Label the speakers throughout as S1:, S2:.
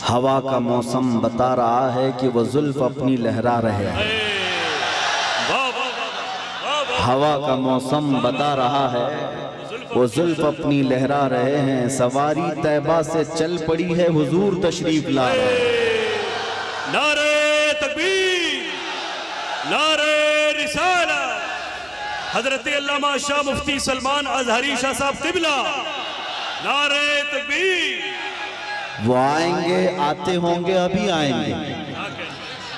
S1: हवा का मौसम बता रहा है कि वो जुल्फ अपनी लहरा रहे हैं। हवा का मौसम बता रहा है वो जुल्फ अपनी लहरा रहे हैं। सवारी तैबा से चल पड़ी है, हुजूर तशरीफ ला रहे हैं।
S2: नारे तकबीर, नारे रिसालत, हजरत अल्लामा शाह मुफ्ती सलमान अजहरी शाह साहब क़िबला, नारे तकबीर।
S1: वो आएंगे, आते होंगे, अभी आएंगे।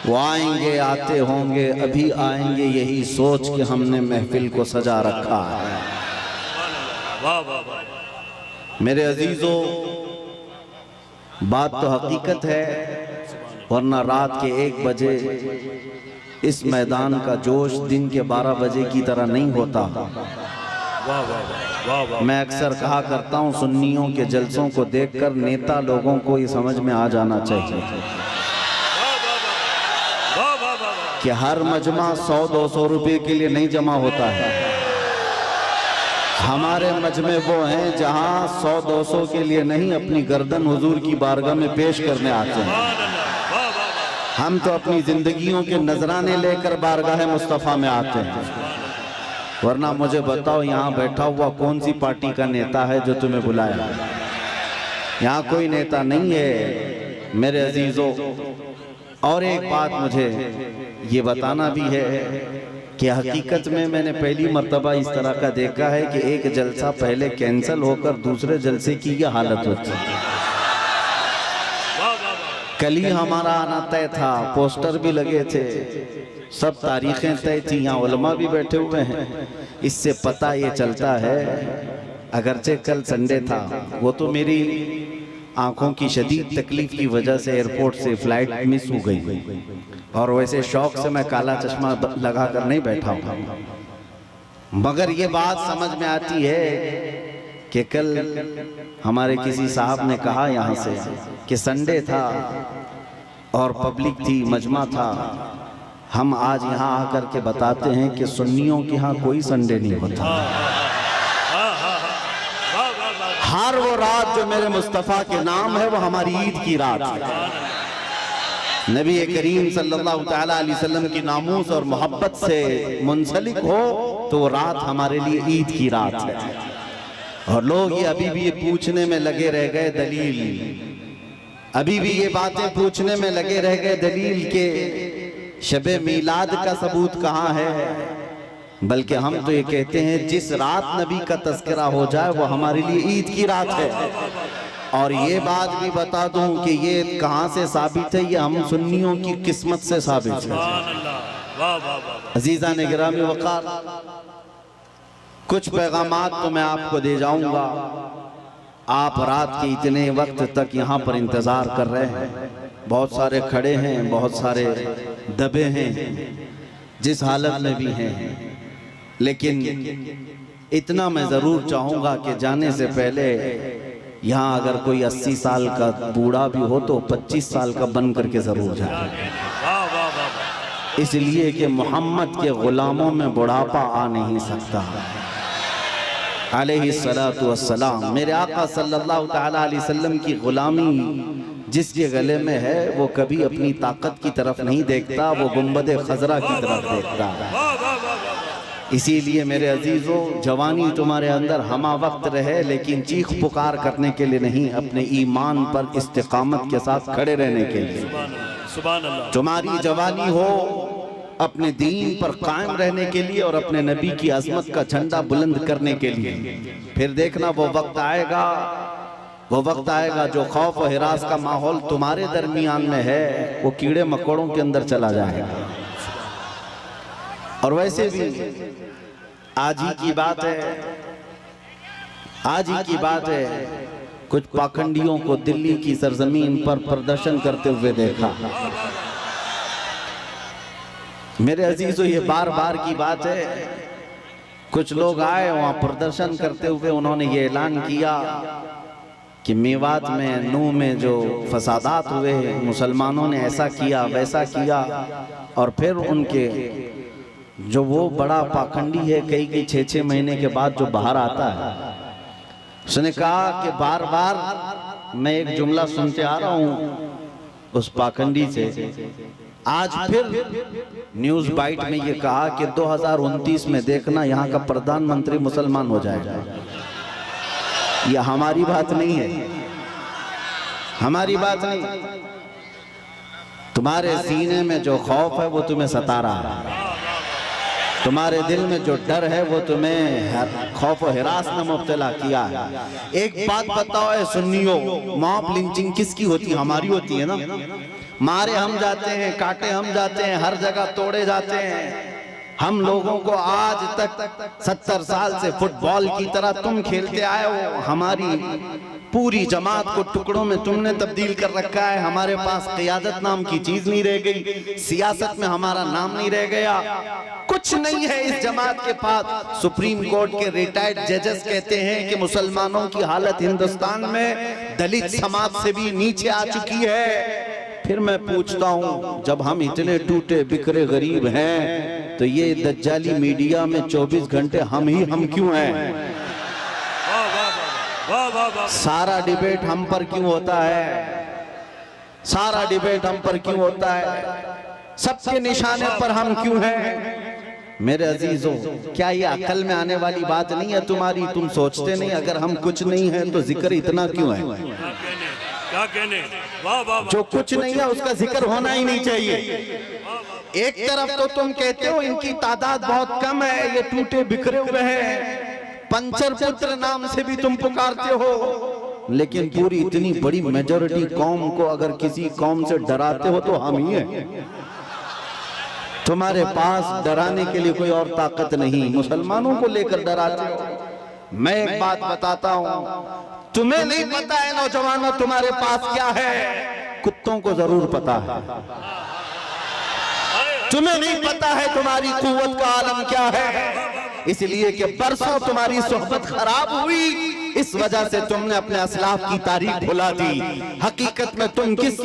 S1: वो आएंगे, आते होंगे, अभी आएंगे। यही सोच के हमने महफिल को सजा रखा है। मेरे अजीजों, बात तो हकीकत है, वरना रात के 1 बजे इस मैदान का जोश दिन के 12 बजे की तरह नहीं होता। मैं अक्सर कहा करता हूँ, सुन्नियों के जलसों को देखकर नेता लोगों को ये समझ में आ जाना चाहिए कि हर मजमा 100-200 रुपए के लिए नहीं जमा होता है। हमारे मजमे वो हैं जहां 100-200 के लिए नहीं, अपनी गर्दन हुजूर की बारगाह में पेश करने आते हैं। हम तो अपनी जिंदगियों के नजराने लेकर बारगाह मुस्तफ़ा में आते हैं। वरना मुझे बताओ, यहाँ बैठा हुआ कौन सी पार्टी का नेता है जो तुम्हें बुलाया? यहाँ कोई नेता नहीं है मेरे अजीजों। और एक बात मुझे ये बताना भी है कि हकीकत में मैंने पहली मर्तबा इस तरह का देखा है कि एक जलसा पहले कैंसिल होकर दूसरे जलसे की यह हालत होती है। कल ही हमारा आना तय था, पोस्टर भी लगे थे, सब तारीखें तय थी, यहाँ उलमा भी बैठे हुए हैं। इससे पता ये चलता है, अगरचे कल संडे था, वो तो मेरी आंखों की शदीद तकलीफ की वजह से एयरपोर्ट से फ्लाइट मिस हो गई, और वैसे शौक से मैं काला चश्मा लगा कर नहीं बैठा हूँ। मगर ये बात समझ में आती है कि कल हमारे किसी साहब ने कहा यहाँ से कि संडे था और पब्लिक थी, मजमा था। हम आज यहाँ आकर के बताते हैं कि सुन्नियों के यहाँ कोई संडे नहीं होता। हर वो रात जो मेरे मुस्तफ़ा के नाम है वो हमारी ईद की रात है। नबी करीम सल्लल्लाहु तआला अलैहि वसल्लम की नामूस और मोहब्बत से मुंसलिक हो तो वो रात हमारे लिए ईद की रात है। और लोग ये अभी भी ये पूछने में लगे रह गए दलील, अभी भी ये बातें पूछने में लगे रह गए दलील के शबे मीलाद का सबूत कहाँ है। बल्कि हम तो ये कहते हैं जिस रात नबी का तज़किरा हो जाए वो हमारे लिए ईद की रात है। और ये बात भी बता दूं कि ये कहाँ से साबित है, ये हम सुन्नियों की किस्मत से साबित है। अजीज़ान गिरामी वक़ार, कुछ पैगामात तो मैं आपको दे जाऊंगा। आप रात के इतने वक्त तक यहाँ पर इंतज़ार कर रहे हैं, बहुत सारे खड़े हैं, बहुत सारे दबे हैं, जिस हालत में भी हैं। लेकिन इतना मैं ज़रूर चाहूँगा कि जाने से पहले यहाँ अगर कोई 80 साल का बूढ़ा भी हो तो 25 साल का बन करके ज़रूर जाए, इसलिए कि मोहम्मद के ग़ुलामों में बुढ़ापा आ नहीं सकता। अलैहिस्सलातु वस्सलाम, मेरे आका सल्लल्लाहु तआला अलैहि वसल्लम की ग़ुलामी जिसके गले में है वो कभी अपनी ताकत की तरफ नहीं देखता, वो गुंबद खजरा की तरफ देखता है। इसीलिए मेरे अजीज़ों, जवानी तुम्हारे अंदर हमा वक्त रहे, लेकिन चीख पुकार करने के लिए नहीं, अपने ईमान पर इस्तिकामत के साथ खड़े रहने के लिए। तुम्हारी जवानी हो अपने दीन पर कायम रहने के लिए और अपने नबी की अज़मत का झंडा बुलंद करने के लिए। फिर देखना वो वक्त आएगा, वो वक्त आएगा जो खौफ और हिरास का माहौल तुम्हारे दरमियान में है वो कीड़े मकोड़ों के अंदर चला जाएगा। और वैसे भी आज ही की बात है, आज ही की बात है, कुछ पाखंडियों को दिल्ली की सरजमीन पर प्रदर्शन करते हुए देखा। मेरे अजीजों, ये बार बार की बात है, कुछ लोग आए वहाँ प्रदर्शन करते हुए, उन्होंने ये ऐलान किया कि मेवात में, नूह में जो फसादात हुए, मुसलमानों ने ऐसा किया वैसा किया। और फिर उनके जो वो बड़ा पाखंडी है, कई 6-6 महीने के बाद जो बाहर आता है, उसने कहा कि बार बार मैं एक जुमला सुनते आ रहा हूँ उस पाखंडी से आज फिर न्यूज बाइट में ये कहा कि 2029 में देखना यहाँ का प्रधानमंत्री मुसलमान हो जाएगा। ये हमारी बात नहीं है, हमारी बात नहीं। तुम्हारे सीने में जो खौफ है वो तुम्हें सता रहा है, तुम्हारे दिल में जो डर है वो तुम्हें खौफ और हिरास में मुब्तला किया है। एक बात बताओ है सुन्नियों, मॉब लिंचिंग किसकी होती है? हमारी होती है ना। मारे हम जाते हैं, काटे हम जाते हैं, हर जगह तोड़े जाते हैं। हम लोगों को आज तक 70 साल से फुटबॉल की तरह तुम खेलते आए हो। हमारी पूरी जमात को टुकड़ों में तुमने तब्दील कर रखा है। हमारे पास क़ियादत नाम की चीज नहीं रह गई, सियासत में हमारा नाम नहीं रह गया, कुछ नहीं है इस जमात के पास। सुप्रीम कोर्ट के रिटायर्ड जजेस कहते हैं कि मुसलमानों की हालत हिंदुस्तान में दलित समाज से भी नीचे आ चुकी है। फिर मैं पूछता हूँ, जब हम इतने टूटे बिखरे गरीब हैं तो ये दज्जाली मीडिया में 24 घंटे हम क्यों हैं? सारा डिबेट हम पर क्यों होता है? सारा डिबेट हम पर क्यों होता है? सबके निशाने पर हम क्यों हैं? मेरे अजीजों, क्या ये अकल में आने वाली बात नहीं है तुम्हारी? तुम सोचते नहीं अगर हम कुछ नहीं है तो जिक्र इतना क्यों है?
S2: क्या कहने? वाह वाह।
S1: जो कुछ नहीं है उसका जिक्र होना ही नहीं चाहिए। एक तरफ तो तुम कहते हो इनकी तादाद बहुत कम है, ये टूटे बिखरे हुए हैं, पंचर पुत्र नाम से भी तुम पुकारते हो, लेकिन पूरी इतनी बड़ी मेजॉरिटी कौम को अगर किसी कौम से डराते हो तो हम ही हैं। तुम्हारे पास डराने के लिए कोई और ताकत नहीं, मुसलमानों को लेकर डराते हो। मैं एक बात बताता हूं, तुम्हें नहीं पता है नौजवानों तुम्हारे पास क्या है, कुत्तों को जरूर पता है। तुम्हें नहीं पता है तुम्हारी कुव्वत का आलम क्या है, इसलिए कि बरसों तुम्हारी सोहबत खराब हुई, इस वजह से तुमने अपने असलाफ की तारीख भुला दी। हकीकत में तुम किस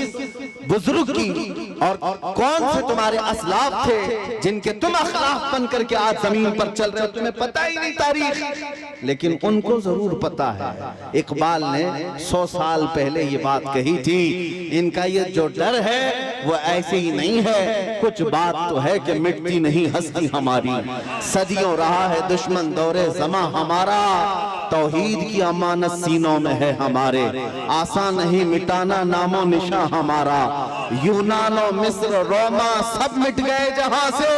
S1: बुजुर्ग की और कौन से तुम्हारे असलाफ थे जिनके तुम अखलाफ बन करके आज जमीन पर चल रहे हो, तुम्हें पता ही नहीं तारीख, लेकिन उनको जरूर पता है। इकबाल ने 100 साल पहले ये बात कही थी, इनका ये जो डर है वो ऐसे ही नहीं है, कुछ बात तो है कि मिटती नहीं हस्ती हमारी। सदियों रहा है दुश्मन दौरे जमा हमारा, तौहीद की अमानत सीनों में है हमारे, आसान नहीं मिटाना नामो निशा हमारा। यूनानो मिस्र रोमा सब मिट गए जहां से,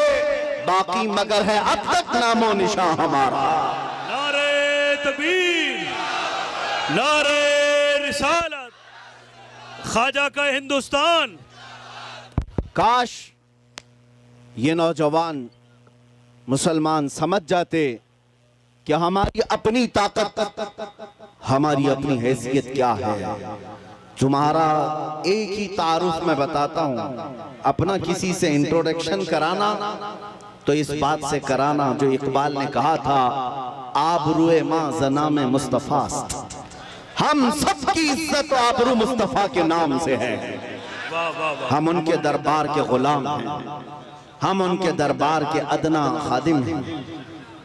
S1: बाकी मगर है अब तक नामो निशा हमारा।
S2: नारे तकबीर, नारे रिसालत, ख्वाजा का हिंदुस्तान।
S1: काश ये नौजवान मुसलमान समझ जाते कि हमारी अपनी ताकत, हमारी अपनी हैसियत क्या है। तुम्हारा एक ही तारुफ मैं बताता हूं, अपना किसी से इंट्रोडक्शन कराना तो इस बात से कराना जो इकबाल ने कहा था, आबरूए मां जना में मुस्तफास्त। हम सबकी इज्जत आबरू मुस्तफा के नाम से है। हम उनके दरबार के गुलाम हैं, हम उनके दरबार के अदना खादिम हैं,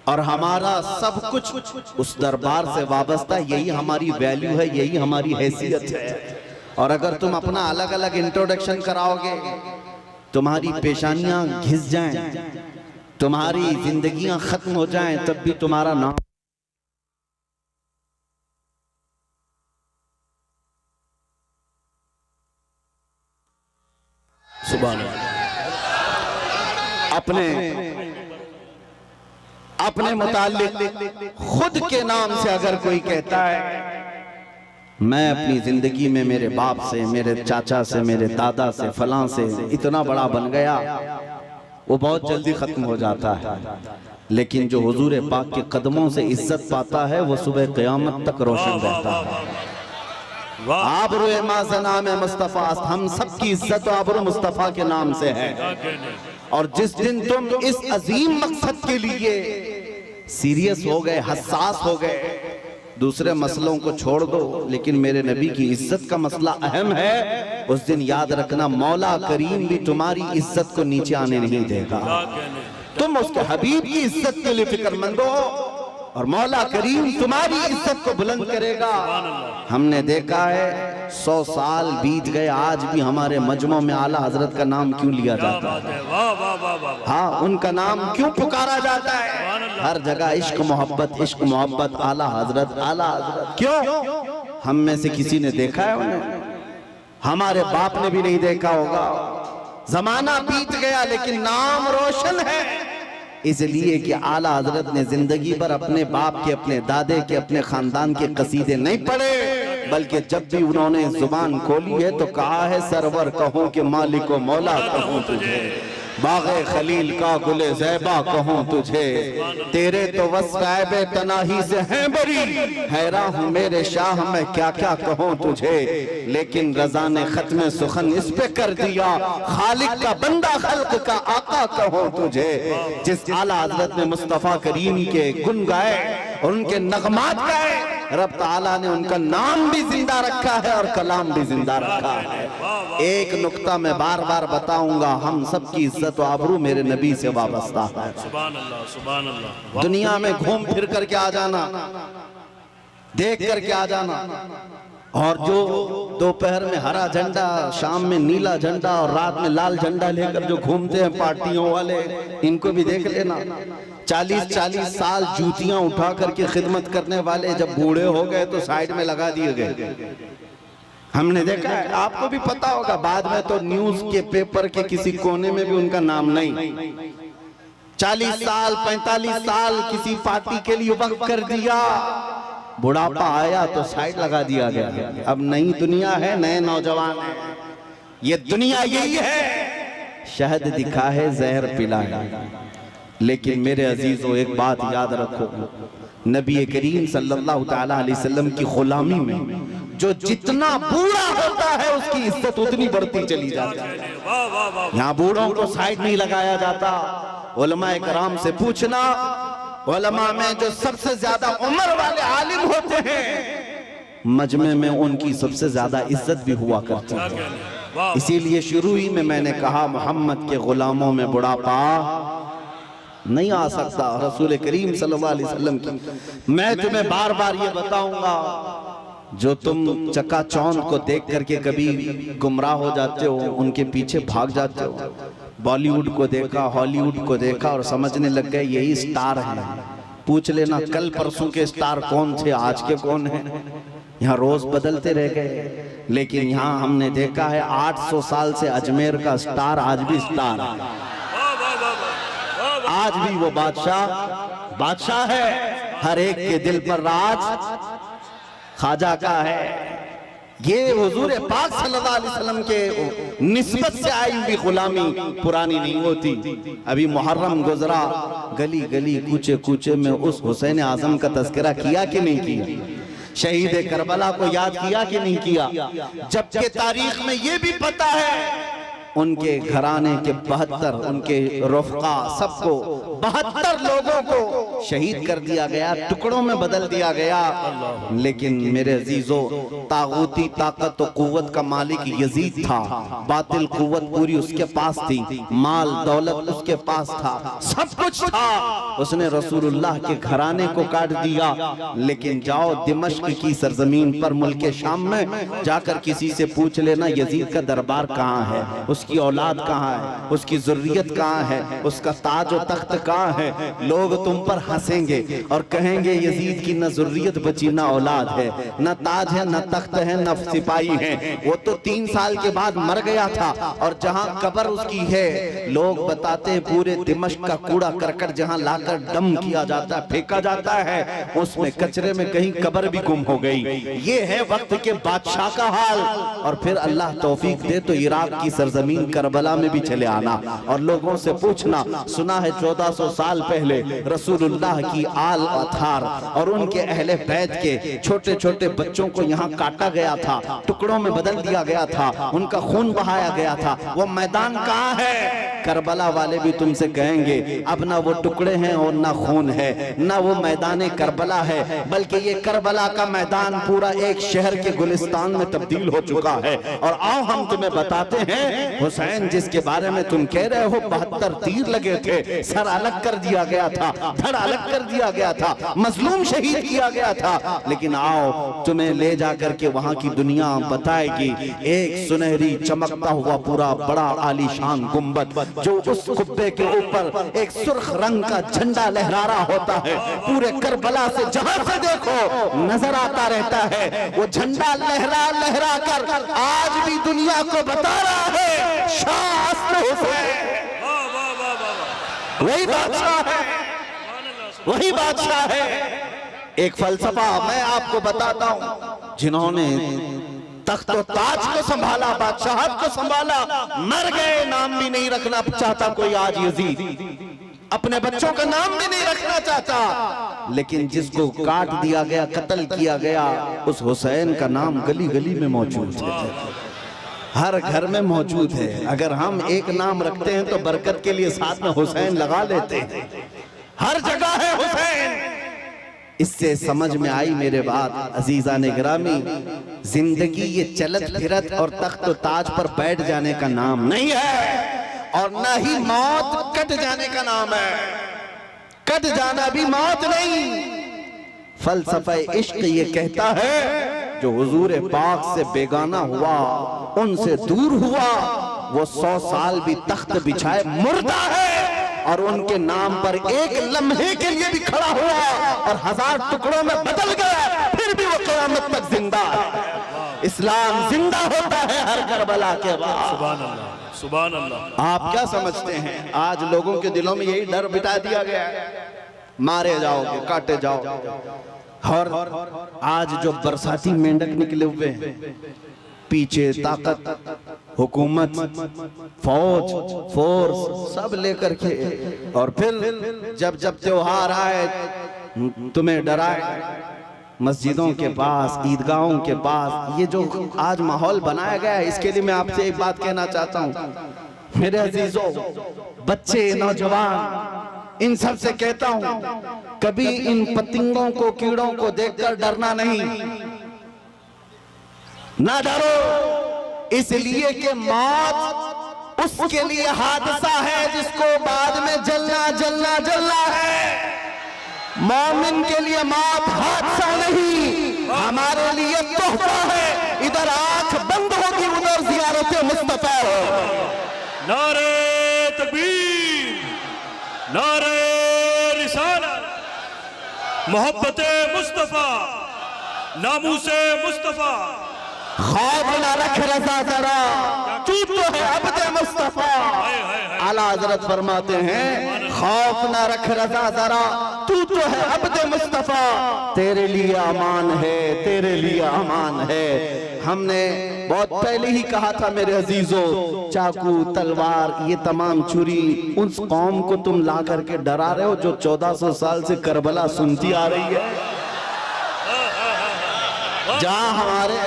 S1: और हमारा सब कुछ उस दरबार से वाबस्ता। यही हमारी वैल्यू है, यही हमारी हैसियत है। और अगर तुम अपना अलग अलग इंट्रोडक्शन कराओगे, तुम्हारी पेशानियां घिस जाएं, तुम्हारी जिंदगियां खत्म हो जाएं, तब भी तुम्हारा नाम सुभान अल्लाह। अपने मुताल्लिक खुद के नाम से अगर कोई कहता है मैं अपनी जिंदगी में मेरे बाप से, मेरे चाचा से, मेरे दादा से, फलां से इतना बड़ा बन गया, वो बहुत जल्दी खत्म हो जाता है। लेकिन जो हुजूर पाक के कदमों से इज्जत पाता है वो सुबह क़यामत तक रोशन रहता है। आबरूए माज़ना में मुस्तफ़ा, हम सबकी इज्जत आबरू मुस्तफ़ा के नाम से है। और जिस दिन तुम इस अजीम मकसद के लिए सीरियस हो गए, हसास हो गए, दूसरे मसलों को छोड़ दो, लेकिन मेरे नबी की इज्जत का मसला अहम है, उस दिन याद रखना मौला करीम भी तुम्हारी इज्जत को नीचे आने नहीं देगा। तुम उसके हबीब की इज्जत के लिए फिक्रमंद हो, और मौला करीम तुम्हारी इज्जत को बुलंद करेगा। हमने देखा है 100 साल बीत गए, आज भी हमारे मजमों में आला हजरत का नाम क्यों लिया जाता है?
S2: वाह वाह वाह वाह।
S1: हाँ, उनका नाम क्यों पुकारा जाता है? हर जगह इश्क मोहब्बत, आला हजरत, आला हजरत। क्यों? हम में से किसी ने देखा है उन्हें? हमारे बाप ने भी नहीं देखा होगा। जमाना बीत गया लेकिन नाम रोशन है, इसलिए कि आला हजरत ने जिंदगी भर अपने बाप के, अपने दादे के, अपने खानदान के कसीदे नहीं पढ़े, बल्कि जब भी उन्होंने जुबान खोली है तो कहा है सरवर कहूं कि मालिको मौला कहूं तुझे, बाग़े खलील का गुले ज़ैबा कहूं तुझे, तेरे तो वस्फ़ तनाही से हैं बरी, हैरान हूँ मेरे शाह मैं क्या क्या कहूं तुझे, लेकिन रज़ा ने खत्म सुखन इस पे कर दिया, खालिक का बंदा खल्क का आका कहूं तुझे। जिस आला हज़रत ने मुस्तफ़ा करीम के गुन गाए और उनके नगमात गाए, रब ताला ने उनका नाम भी जिंदा रखा है और कलाम भी जिंदा रखा है। एक नुक्ता मैं बार बार बताऊंगा, हम सब की इज्जत व आबरू मेरे नबी से वाबस्ता है।
S2: सुभान अल्लाह, सुभान अल्लाह।
S1: दुनिया में घूम फिर करके आ जाना, देख करके आ जाना, और जो दोपहर में हरा झंडा, शाम में नीला झंडा और रात में लाल झंडा लेकर जो घूमते हैं पार्टियों वाले, इनको भी देख लेना। 40-40 साल जूतियां उठा करके खिदमत करने वाले जब बूढ़े हो गए तो साइड में लगा दिए गए। हमने देखा है, आपको भी पता होगा, बाद में तो न्यूज के पेपर के किसी कोने में भी उनका नाम नहीं। 40 साल 45 साल किसी पार्टी के लिए वक्त कर दिया, बुढ़ापा आया तो साइड लगा दिया गया। अब नई दुनिया है, नए नौजवान है, ये दुनिया यही है, शहद दिखा है जहर पिला है। लेकिन मेरे अजीजों एक बात याद रखो, नबी करीम सल्लल्लाहु तआला अलैहि वसल्लम की गुलामी में जो जितना बूढ़ा होता है उसकी इज्जत उतनी बढ़ती चली जाती है। यहाँ बूढ़ों को साइड नहीं लगाया जाता। उलमाए कराम से पूछना, उलमा में जो सबसे ज्यादा उम्र वाले आलिम होते हैं, मजमे में उनकी सबसे ज्यादा इज्जत भी हुआ करती है। इसीलिए शुरू ही में मैंने कहा, मोहम्मद के गुलामों में बुढ़ापा नहीं आ सकता। रसूल करीम सल्लल्लाहु अलैहि वसल्लम की मैं तुम्हें बार बार ये बताऊंगा, जो तुम चकाचौंध को देख करके कभी गुमराह हो जाते हो, उनके पीछे भाग जाते हो, बॉलीवुड को देखा, हॉलीवुड को देखा और समझने लग गए यही स्टार हैं। पूछ लेना कल परसों के स्टार कौन थे, आज के कौन हैं। यहाँ रोज बदलते रह गए, लेकिन यहाँ हमने देखा है 800 साल से अजमेर का स्टार आज भी स्टार है। आज भी वो बादशाह है, हर एक के दिल पर राज ख्वाजा का है। ये हुजूर पाक सल्लल्लाहु अलैहि वसल्लम के निस्बत से आई हुई गुलामी पुरानी नहीं होती। अभी मुहर्रम गुजरा, गली गली कूचे कूचे में उस हुसैन आजम का तज़किरा किया कि नहीं किया? शहीद करबला को याद किया कि नहीं किया? जबकि तारीख में ये भी पता है उनके घराने के 72, उनके रफ़क़ा सबको 72 लोगों को शहीद कर दिया गया, टुकड़ों में बदल दिया गया। लेकिन मेरे अजीजों, तागूती ताकत और कुव्वत का मालिक यजीद था, बातिल कुव्वत पूरी उसके पास थी, माल दौलत उसके पास था, सब कुछ था। उसने रसूलुल्लाह के घराने को काट दिया। लेकिन जाओ दिमश्क की सरजमीन पर, मुल्क शाम में जाकर किसी से पूछ लेना यजीद का दरबार कहाँ है, उसकी औलाद कहाँ है, उसकी ज़ुर्रियत कहाँ है, उसका ताज और तख्त कहाँ है। लोग तुम पर हंसेंगे और कहेंगे यजीद की न ज़ुर्रियत बची न औलाद है, न ताज है, न तख्त है, न सिपाही है। वो तो 3 साल के बाद मर गया था और जहाँ कब्र उसकी है, लोग बताते हैं पूरे दिमश्क का कूड़ा करकट जहाँ लाकर डम किया जाता है, फेंका जाता है, उसमें कचरे में कहीं कब्र भी गुम हो गई। ये है वक्त के बादशाह का हाल। और फिर अल्लाह तौफीक दे तो इराक की सरजमीन करबला में भी चले आना और लोगों से पूछना, सुना है 1400 साल पहले रसूलुल्लाह की आल अथार और उनके अहले बैत के छोटे छोटे बच्चों को यहाँ काटा गया था, टुकड़ों में बदल दिया गया था, उनका खून बहाया गया था। वो मैदान कहाँ है? करबला वाले भी तुमसे कहेंगे अब ना वो टुकड़े हैं और ना खून है, ना वो मैदान करबला है, बल्कि ये करबला का मैदान पूरा एक शहर के गुलिस्तान में तब्दील हो चुका है। और आओ हम तुम्हें बताते हैं, हुसैन जिसके बारे में तुम कह रहे हो 72 तीर लगे थे, सर अलग कर दिया गया था, धड़ अलग कर दिया गया था, मजलूम शहीद किया गया था, लेकिन आओ तुम्हें ले जाकर के वहां की दुनिया बताएगी एक सुनहरी चमकता हुआ पूरा बड़ा आलीशान गुंबद, जो उस कुब्बे के ऊपर एक सुर्ख रंग का झंडा लहरा रहा होता है, पूरे करबला से जहां से देखो नजर आता रहता है। वो झंडा लहरा लहरा कर आज भी दुनिया को बता रहा है शाह असल हुसैन वही बादशाह है, वही बादशाह है। एक फलसफा मैं आपको बताता हूं, जिन्होंने तख्त और ताज को संभाला, बादशाहत को संभाला, मर गए, नाम भी नहीं रखना चाहता कोई आज यजीद, अपने बच्चों का नाम भी नहीं रखना चाहता, लेकिन जिसको काट दिया गया, कत्ल किया गया, उस हुसैन का नाम गली गली में मौजूद है, हर घर में मौजूद है। अगर हम एक नाम रखते हैं तो बरकत के लिए साथ में हुसैन लगा लेते हैं, हर जगह है हुसैन। इससे समझ में आई मेरे बात अजीजा ने गिरामी, जिंदगी ये चलत फिरत और तख्त और ताज पर बैठ जाने का नाम नहीं है, और न ही मौत कट जाने का नाम है, कट जाना भी मौत नहीं। फलसफा इश्क ये कहता है जो हुजूर पाक से बेगाना हुआ, उनसे दूर हुआ, वो 100 साल भी तख्त बिछाए मुर्दा है, और उनके नाम पर एक लम्हे के लिए भी खड़ा हुआ और 1000 टुकड़ों में बदल गया, फिर भी वो क़यामत तक जिंदा है। इस्लाम जिंदा होता है हर करबला के बाद।
S2: सुभान अल्लाह, सुभान अल्लाह।
S1: आप क्या समझते हैं आज लोगों के दिलों में यही डर बिठा दिया गया है, मारे जाओगे, काटे जाओ। और आज जो बरसाती मेंढक निकले हुए हैं, पीछे ताकत, हुकूमत, फौज, फोर्स सब लेकर के, और फिर जब जब त्योहार आए तुम्हें डराए, मस्जिदों के पास, ईदगाहों के पास, ये जो आज माहौल बनाया गया है, इसके लिए मैं आपसे एक बात कहना चाहता हूँ मेरे अजीजों, बच्चे, नौजवान, इन सब से कहता हूँ कभी इन पतंगों को, कीड़ों को देखकर डरना नहीं, ना डरो, इसलिए कि मौत उसके लिए हादसा है जिसको बाद में जलना जलना जलना है। मोमिन के लिए मौत हादसा नहीं, हमारे लिए तोहफा है। इधर आंख बंद होगी, उधर ज़ियारत मुस्तफा हो।
S2: नारे तकबीर, नारे रिसालत, मोहब्बते मुस्तफा, नामूसे मुस्तफा।
S1: खौफ न रख रजा जरा, तू तो है अब्दे मुस्तफा। आला हजरत फरमाते हैं खौफ न रख रजा जरा, तू तो है अब्दे मुस्तफा, तेरे लिए अमान है, तेरे लिए अमान है। हमने बहुत पहले ही कहा था मेरे अजीजों, चाकू, तलवार, ये तमाम छुरी उस कौम को तुम ला करके डरा रहे हो जो 1400 साल से करबला सुनती आ रही है, जहां हमारे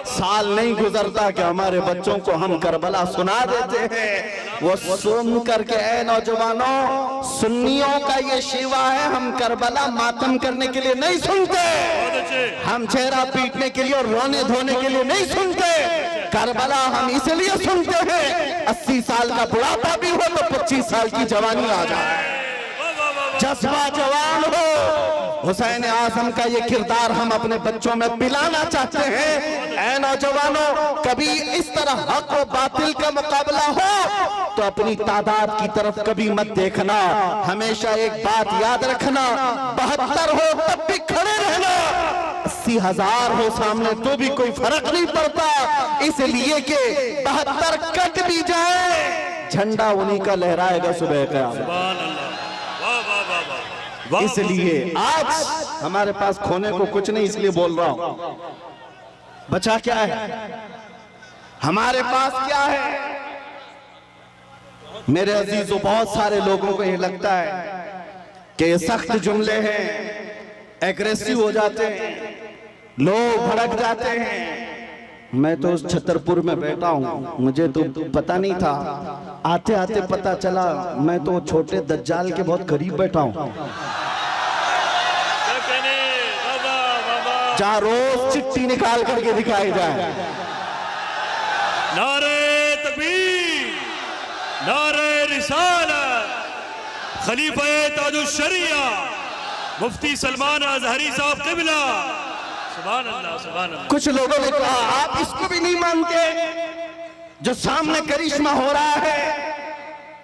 S1: साल नहीं गुजरता कि हमारे बच्चों को हम करबला सुना देते हैं। वो सुन करके, ऐ नौजवानों, सुन्नियों का ये शिवा है, हम करबला मातम करने के लिए नहीं सुनते, हम चेहरा पीटने के लिए और रोने धोने के लिए नहीं सुनते। करबला हम इसलिए सुनते हैं 80 साल का बुढ़ापा भी हो तो 25 साल की जवानी आ जाए, जज्बा जवान हो। हुसैन आजम का ये किरदार हम अपने बच्चों में पिलाना चाहते हैं। ऐ नौजवानों, कभी इस तरह हक और बातिल का मुकाबला हो तो अपनी तादाद की तरफ कभी मत देखना, हमेशा एक बात याद रखना, 72 हो तब भी खड़े रहना, 80,000 हो सामने तो भी कोई फर्क नहीं पड़ता, इसलिए कि 72 कट भी जाए, झंडा उन्हीं का लहराएगा सुबह क़यामत। इसलिए आज हमारे पास खोने को कुछ नहीं, इसलिए बोल रहा हूं, बचा क्या है, हमारे पास क्या है। मेरे अजीजों, बहुत सारे लोगों को ये लगता है कि ये सख्त जुमले हैं, एग्रेसिव हो जाते हैं, लोग भड़क जाते हैं, मैं तो उस छतरपुर में बैठा हूँ, मुझे तो पता नहीं था, आते आते पता चला मैं तो छोटे दज्जाल के बहुत करीब बैठा हूँ, जहाँ रोज चिट्ठी निकाल करके दिखाई जाए।
S2: नारे तकबीर, नारे रिसालत, खलीफा ताजुश शरिया मुफ्ती सलमान अजहरी साहब क़िबला, सुभान अल्लाह सुभान अल्लाह।
S1: कुछ लोगों ने कहा आप इसको भी नहीं मानते जो सामने करिश्मा हो रहा है,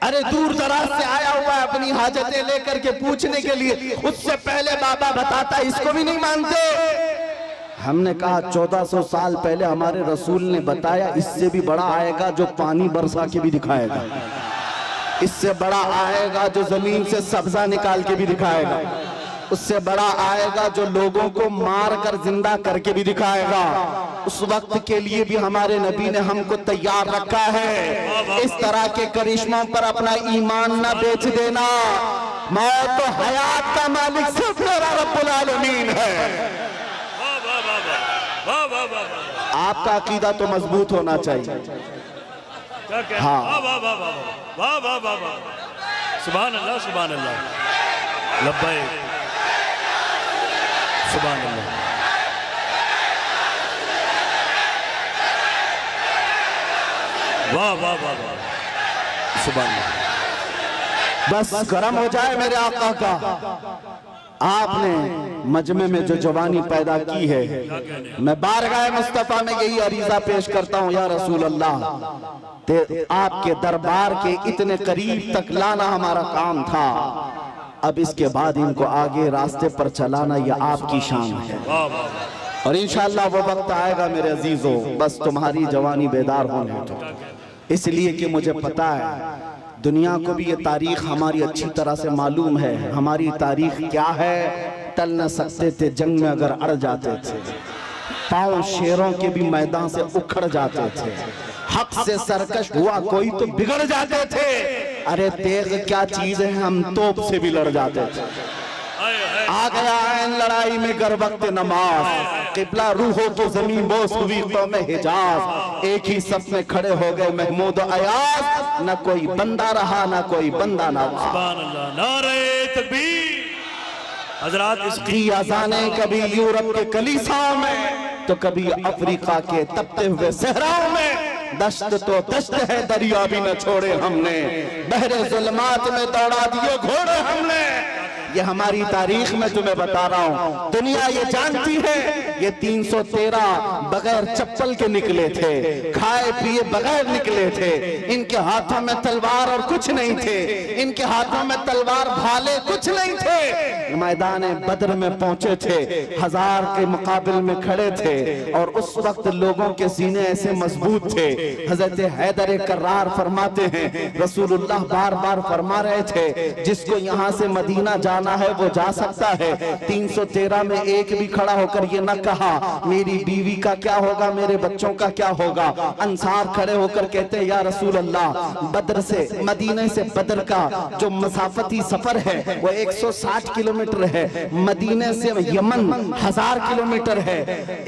S1: अरे दूर दराज से आया हुआ है अपनी हाजतें लेकर के पूछने के लिए, उससे पहले बाबा बताता, इसको भी नहीं मानते। हमने कहा 1400 साल पहले हमारे रसूल ने बताया, इससे भी बड़ा आएगा जो पानी बरसा के भी दिखाएगा, इससे बड़ा आएगा जो जमीन से सब्जा निकाल के भी दिखाएगा, उससे बड़ा आएगा जो लोगों को मार कर जिंदा करके भी दिखाएगा। उस वक्त के लिए भी हमारे नबी ने हमको तैयार रखा है। इस तरह के करिश्मों पर अपना ईमान न बेच देना। मौत तो हयात का मालिक सिर्फ मेरा रब्बुल आलमीन है। आपका अकीदा तो मजबूत होना चाहिए। हाँ,
S2: सुभान अल्लाह सुभान अल्लाह, लब्बैक सुभान अल्लाह। वाह वाह वाह वाह, सुभान अल्लाह।
S1: बस गरम हो जाए मेरे आका का। आपने मजमे में जो जवानी पैदा की है, मैं बारगाह मुस्तफा में यही अरीजा पेश करता हूँ, या रसूल अल्लाह, आपके दरबार के इतने करीब तक लाना हमारा काम था, अब इसके बाद इनको आगे रास्ते पर चलाना यह आपकी शान है। और इंशाअल्लाह वो वक्त आएगा मेरे अजीजों, बस तुम्हारी जवानी बेदार होने दो। इसलिए कि मुझे पता है दुनिया को भी ये तारीख हमारी अच्छी तरह से मालूम है। हमारी तारीख क्या है? टल न सकते थे जंग में अगर अड़ जाते थे, पांव शेरों के भी मैदान से उखड़ जाते थे, हक से सरकश हुआ कोई तो बिगड़ जाते थे। अरे तेग क्या चीज है, हम तोप से भी लड़ जाते थे। आ गया ऐन लड़ाई में गर वक्त नमाज, किबला रूहों तो जमीन बोस हुई कौम हिजाज, एक ही सफ में खड़े हो गए महमूद अयाज, न कोई बंदा रहा न कोई बंदा नवाज।
S2: सुभान अल्लाह, नारे तकबीर। हजरात
S1: इसकी अजाने कभी यूरोप के कलीसाओं में तो कभी अफ्रीका के तपते हुए सहराओं में, दश्त तो दश्त है दरिया भी न छोड़े हमने, बहरे जुल्मात में दौड़ा दिए घोड़े हमने। ये हमारी तारीख में तुम्हें बता रहा हूँ, दुनिया ये जानती है ये 313 बगैर चप्पल के निकले थे, खाए पिए बगैर निकले थे, इनके हाथों में तलवार और कुछ नहीं थे, इनके हाथों में तलवार भाले कुछ नहीं थे, मैदान बद्र में पहुंचे थे, 1000 के मुकाबिल में खड़े थे, और उस वक्त लोगों के सीने ऐसे मजबूत थे। हजरत हैदर कर्रार फरमाते हैं, रसूलुल्लाह बार बार फरमा रहे थे, जिसको यहाँ से मदीना जाना है वो जा सकता है। 313 में एक भी खड़ा होकर ये न कहा मेरी बीवी का क्या होगा, मेरे बच्चों का क्या होगा। अंसार खड़े होकर कहते हैं, या रसूल अल्लाह, बद्र से मदीने से बद्र का जो मसाफती सफर है वो 160 किलोमीटर है, मदीने से यमन 1000 किलोमीटर है।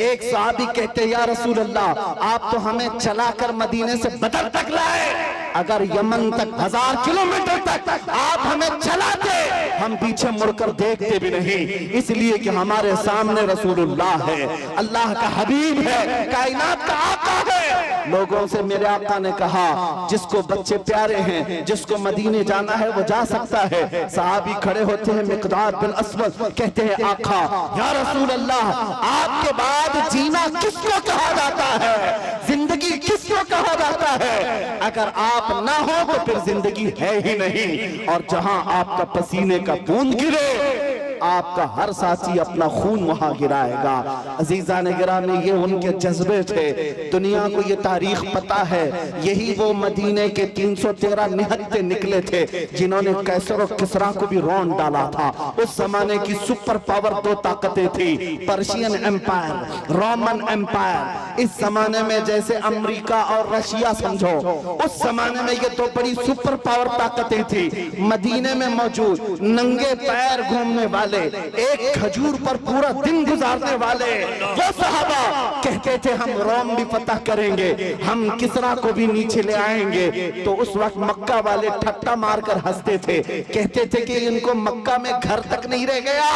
S1: एक सहाबी कहते हैं, या रसूल अल्लाह, आप तो हमें चलाकर मदीने से बद्र तक लाए, अगर यमन तक 1000 किलोमीटर तक आप हमें चलाते, हम पीछे मुड़कर देखते भी नहीं, इसलिए कि हमारे सामने रसूलुल्लाह है, अल्लाह का हबीब है, कायनात का आका है। लोगों से मेरे आका ने कहा, जिसको बच्चे प्यारे हैं, जिसको मदीने जाना है वो जा सकता है। सहाबी खड़े होते हैं, मिकदाद बिन अस्वद कहते हैं, आका या रसूल अल्लाह, आपके बाद जीना किसको कहा जाता है, जिंदगी किसको कहा जाता है? अगर आप ना हो तो फिर जिंदगी है ही नहीं। और जहां आपका पसीने का बूंद गिरे, आपका हर साथी अपना खून वहां गिराएगा। अजीजा ने गिराने, ये उनके जज्बे थे। दुनिया को ये तारीख पता है, यही वो मदीने के 313 निहत्ते निकले थे जिन्होंने कैसर और किसरा को भी रौंद डाला था। उस जमाने की सुपर पावर दो ताकतें थी, पर्शियन एम्पायर, रोमन एम्पायर। इस जमाने में जैसे अमेरिका और रशिया समझो, उस जमाने में ये दो बड़ी सुपर पावर ताकतें थी। मदीने में मौजूद नंगे पैर घूमने वाले वाले, एक खजूर पर पूरा दिन गुजारने वाले वो सहाबा कहते थे हम रोम भी फतह करेंगे, हम किसरा को भी नीचे ले आएंगे। तो उस वक्त मक्का वाले ठट्टा मारकर हंसते थे, कहते थे कि इनको मक्का में घर तक नहीं रह गया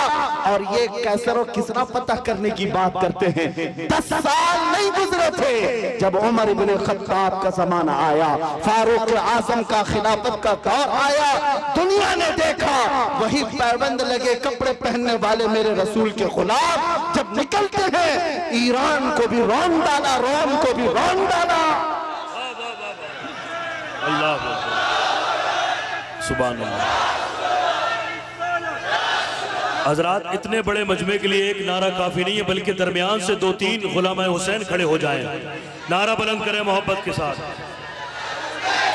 S1: और ये कैसर और किसरा फतह करने की बात करते हैं। 10 साल नहीं गुजरे थे जब उमर इब्ने खत्ताब का जमाना आया, फारूक आजम का खिलाफत का दौर आया, दुनिया ने देखा वही पैबंद लगे कपड़े पहनने वाले मेरे रसूल के गुलाम जब निकलते हैं, ईरान को भी रौन डाला, रोम को भी रौन डाला।
S2: अल्लाह सुभान अल्लाह। हजरात, इतने बड़े मजमे के लिए एक नारा काफी नहीं है, बल्कि दरमियान से 2-3 गुलाम हुसैन खड़े हो जाएं, नारा बुलंद करें मोहब्बत के साथ।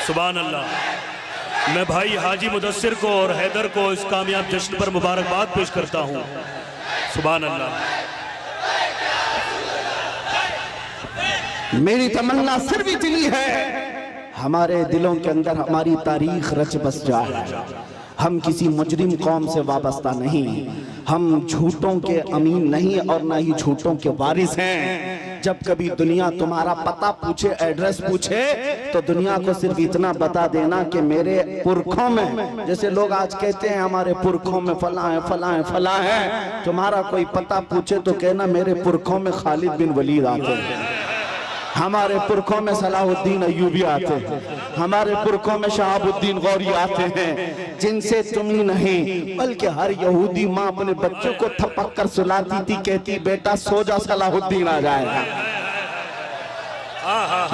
S2: सुभान अल्लाह। मैं भाई हाजी मुदस्सिर को और हैदर को इस कामयाब जश्न पर मुबारकबाद पेश करता हूँ। सुभान अल्लाह।
S1: मेरी तमन्ना सिर्फ इतनी है, हमारे दिलों के अंदर हमारी तारीख रच बस जाए। हम किसी मुजरिम कौम से वाबस्ता नहीं, हम झूठों के अमीन नहीं और ना ही झूठों के वारिस हैं। जब कभी दुनिया तुम्हारा पता पूछे, एड्रेस पूछे, तो दुनिया को सिर्फ इतना बता देना कि मेरे पुरखों में, जैसे लोग आज कहते हैं हमारे पुरखों में फला है फला है फला है, तुम्हारा कोई पता पूछे तो कहना मेरे पुरखों में खालिद बिन वलीद आते हैं, हमारे पुरखों में सलाहुद्दीन अय्यूबी आते हैं, हमारे पुरखों में शहाबुद्दीन गौरी आते हैं, जिनसे तुम ही नहीं बल्कि हर यहूदी माँ अपने बच्चों को थपक कर सुलाती थी, कहती बेटा सो जा सलाहुद्दीन आ जाएगा।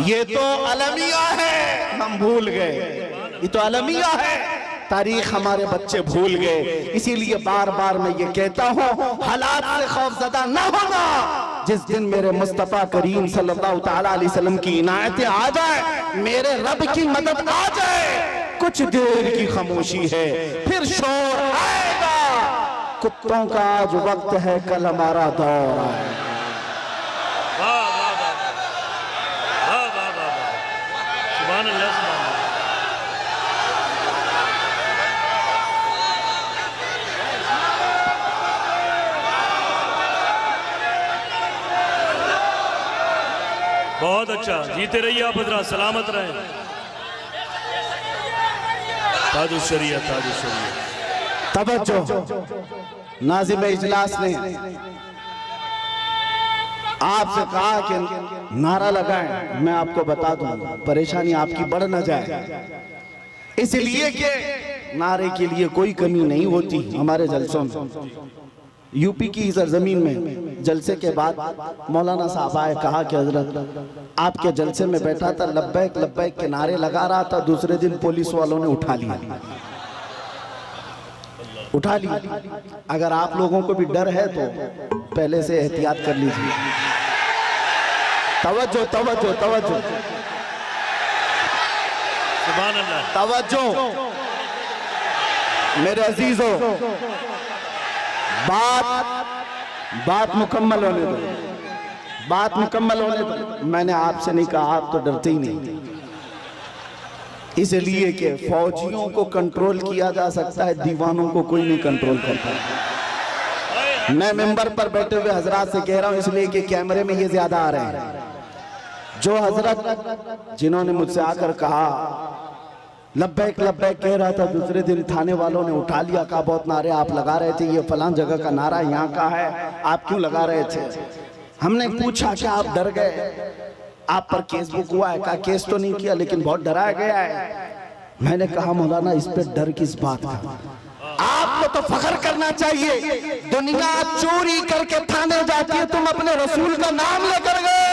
S1: ये तो अलमिया है, हम भूल गए, ये तो अलमिया है, तारीख हमारे बच्चे भूल गए। इसीलिए बार बार मैं ये कहता हूँ, हालात से खौफजदा न होना। जिस दिन मेरे मुस्तफा करीम सल्लल्लाहु तआला अलैहि वसल्लम की इनायतें आ जाए, मेरे रब की मदद आ जाए, कुछ देर की खामोशी है, फिर शोर आएगा। कुत्तों का आज वक्त है, कल हमारा दौर है।
S2: सुभान अल्लाह। बहुत अच्छा, जीते रहिए आप हजरात, सलामत रहें। ताजुल शरीयत, ताजुल शरीयत।
S1: तवज्जो, नाज़िम इजलास ने आपसे कहा कि नारा लगाएं, मैं आपको बता दूं परेशानी आपकी बढ़ न जाए, इसलिए कि नारे के लिए कोई कमी नहीं होती हमारे जलसों में। यूपी की सरजमीन में जलसे के बाद मौलाना साहब आए, कहा कि हजरत आपके जलसे में बैठा था, लब्बैक लब्बैक के नारे लगा रहा था, दूसरे दिन पुलिस वालों ने उठा लिया। अगर आप लोगों को भी डर है तो पहले से एहतियात कर लीजिए। तवज्जो तवज्जो तवज्जो,
S2: सुभान अल्लाह,
S1: तवज्जो मेरे अजीजों, बात मुकम्मल होने दो, बात मुकम्मल होने दो। मैंने आपसे नहीं कहा, आप तो डरते ही नहीं, इसलिए कि फौजियों को कंट्रोल किया जा सकता है, दीवानों को कोई नहीं कंट्रोल करता। मैं मेंबर पर बैठे हुए हजरात से कह रहा हूं, इसलिए कि कैमरे में ये ज्यादा आ रहे हैं। जो हजरत जिन्होंने मुझसे आकर कहा लब्बैक लब्बैक कह रहा था, दूसरे दिन थाने वालों ने उठा लिया, कहा बहुत नारे आप लगा रहे थे, ये फलां जगह का नारा यहाँ का है, आप क्यों लगा रहे थे? हमने पूछा कि आप डर गए, आप पर केस बुक हुआ है? कहा केस तो नहीं किया, लेकिन बहुत डराया गया है। मैंने कहा मौलाना इस पे डर किस बात का? आपको तो फख्र करना चाहिए, दुनिया चोरी करके थाने जाती है, तुम अपने रसूल का नाम लेकर गए,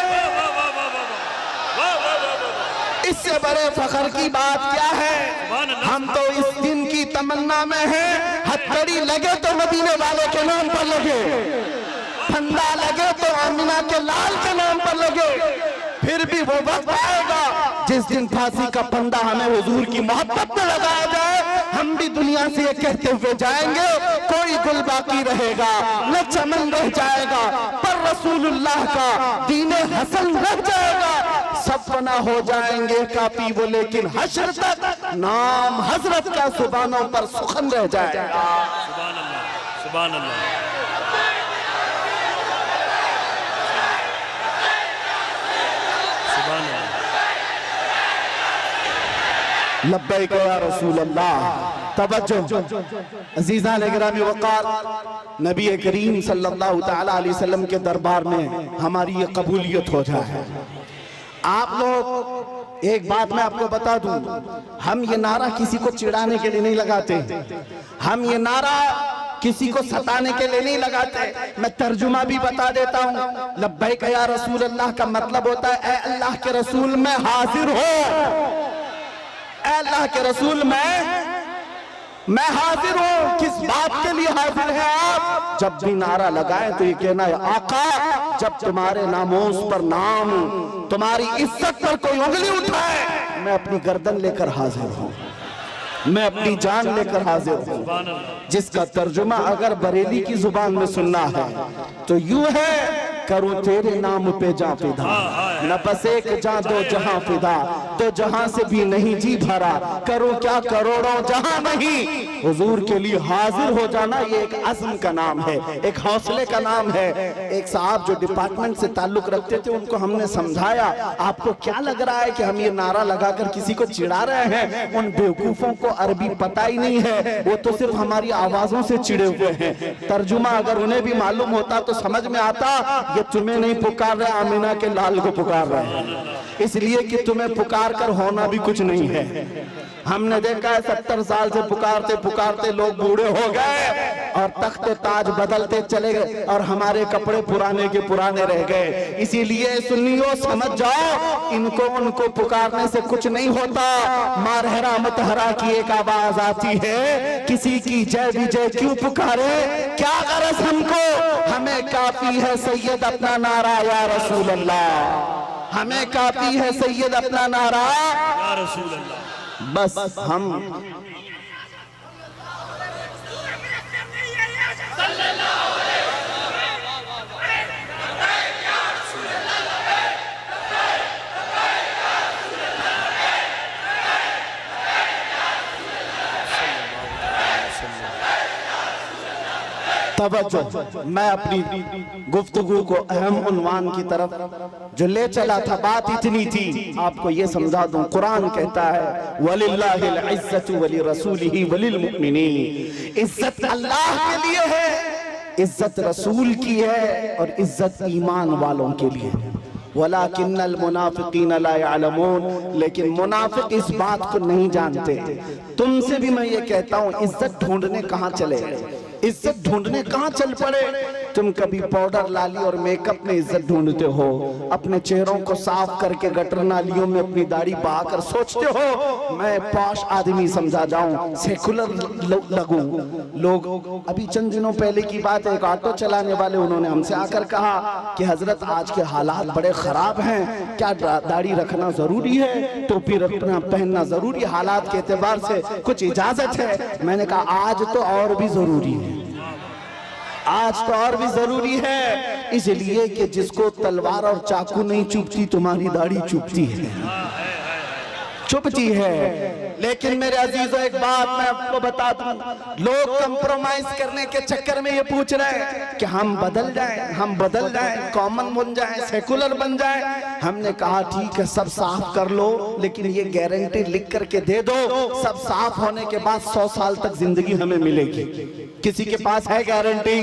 S1: इससे बड़े फख्र की बात क्या है? हम तो इस दिन की तमन्ना में हैं, हथकड़ी लगे तो मदीने वाले के नाम पर लगे, फंदा लगे तो आमिना के लाल के नाम पर लगे। फिर भी वो वक्त आएगा जिस दिन फांसी का फंदा हमें हुजूर की मोहब्बत में लगाया जाए, हम भी दुनिया से ये कहते हुए जाएंगे, कोई गुल बाकी रहेगा न चमन रह जाएगा, पर रसूलुल्लाह का दीने हसन रह जाएगा। सब फना हो जाएंगे काफी वो, लेकिन हश्र तक नाम हजरत का सुबानों पर सुखन रह जाएगा।
S2: सुभान अल्लाह। सुभान अल्लाह।
S1: लब्बैक या रसूल अल्लाह। तवज्जो अजीज़ान गिरामी वक़ार, नबी करीम सल्लल्लाहु तआला अलैहि वसल्लम के दरबार में हमारी ये कबूलियत हो जाए। आप लोग, एक बात मैं आपको बता दूं, हम ये नारा किसी को चिढ़ाने के लिए नहीं लगाते, हम ये नारा किसी को सताने के लिए नहीं लगाते। मैं तर्जुमा भी बता देता हूँ। लब्बैक या रसूल अल्लाह का मतलब होता है ऐ अल्लाह के रसूल मैं हाजिर हूँ, ऐ अल्लाह के रसूल मैं हाजिर हूँ। किस बात के लिए हाजिर है आप? जब भी नारा लगाए तो ये कहना है आका, जब तुम्हारे नामोस पर नाम, तुम्हारी इज्जत पर कोई उंगली उठाए, मैं अपनी गर्दन लेकर हाजिर हूँ, मैं अपनी जान लेकर हाजिर हूँ। जिसका तर्जुमा अगर बरेली की जुबान में सुनना है तो यूं है, करूं तेरे नाम पे जा फिदा, न बस एक जा दो जहां फिदा, तो जहां से भी नहीं जी भरा, करूं क्या करोड़ों जहां नहीं। हुजूर के लिए हाजिर हो जाना ये एक अज़्म का नाम है, एक हौसले का नाम है। एक साहब जो डिपार्टमेंट से ताल्लुक रखते थे, उनको हमने समझाया, आपको क्या लग रहा है कि हम ये नारा लगाकर किसी को चिढ़ा रहे हैं? उन बेवकूफों को अरबी पता ही नहीं है, वो तो सिर्फ हमारी आवाजों से चिढ़े हुए हैं। तर्जुमा अगर उन्हें भी मालूम होता तो समझ में आता, ये तुम्हें नहीं पुकार रहे, आमिना के लाल को पुकार रहे हैं, इसलिए कि तुम्हें पुकार कर होना भी कुछ नहीं है। हमने देखा है 70 साल से पुकारते पुकारते लोग बूढ़े हो गए और तख्त ताज बदलते चले गए और हमारे कपड़े पुराने के पुराने रह गए। इसीलिए सुन्नियों समझ जाओ, इनको उनको पुकारने से कुछ नहीं होता। मारहरा मुतहरा की एक आवाज आती है, किसी की जय विजय क्यों पुकारे, क्या गरज हमको, हमें काफी है सैयद अपना नारा या रसूल अल्लाह, हमें काफी है सैयद अपना नारा
S2: या रसूल अल्लाह।
S1: बस हम तवज्जो, मैं अपनी गुफ्तगू को अहम उन्वान की तरफ जो ले चला था, बात इतनी थी, आपको ये समझा दूं। कुरान कहता है वलिल्लाहिल इज्जतु वली रसूलिही वलिल मुमिनीन, इज्जत अल्लाह के लिए है, इज्जत रसूल की है और इज्जत ईमान वालों के लिए। वलाकिन्नल मुनाफिकीन ला यअलमून, लेकिन मुनाफिक इस बात को नहीं जानते। तुमसे भी मैं ये कहता हूँ, इज्जत ढूंढने कहाँ चले, इज्जत ढूंढने कहाँ चल पड़े। तुम कभी पाउडर लाली और मेकअप में इज्जत ढूंढते हो, अपने चेहरों को साफ करके गटर नालियों में अपनी दाढ़ी बहाकर सोचते हो मैं पॉश आदमी समझा जाऊं, सेकुलर लगूं। लोग, अभी चंद दिनों पहले की बात है, एक ऑटो चलाने वाले, उन्होंने हमसे आकर कहा कि हजरत आज के हालात बड़े खराब हैं, क्या दाढ़ी रखना जरूरी है, टोपी रखना पहनना जरूरी, हालात के एतबार से कुछ इजाजत है? मैंने कहा आज तो और भी जरूरी है, आज तो और भी जरूरी है, इसलिए कि जिसको तलवार और चाकू नहीं चुभती, तुम्हारी दाढ़ी चुभती है, चुभती है। लेकिन मेरे अजीजों, एक बात मैं आपको बता दूं, लोग कंप्रोमाइज करने के चक्कर में ये पूछ रहे हैं कि हम बदल जाएं, हम बदल जाएं, कॉमन बन जाएं, सेकुलर बन जाएं। हमने कहा ठीक है, सब साफ कर लो, लेकिन ये गारंटी लिख करके दे दो, सब साफ होने के बाद 100 साल तक जिंदगी हमें मिलेगी। किसी के पास है गारंटी?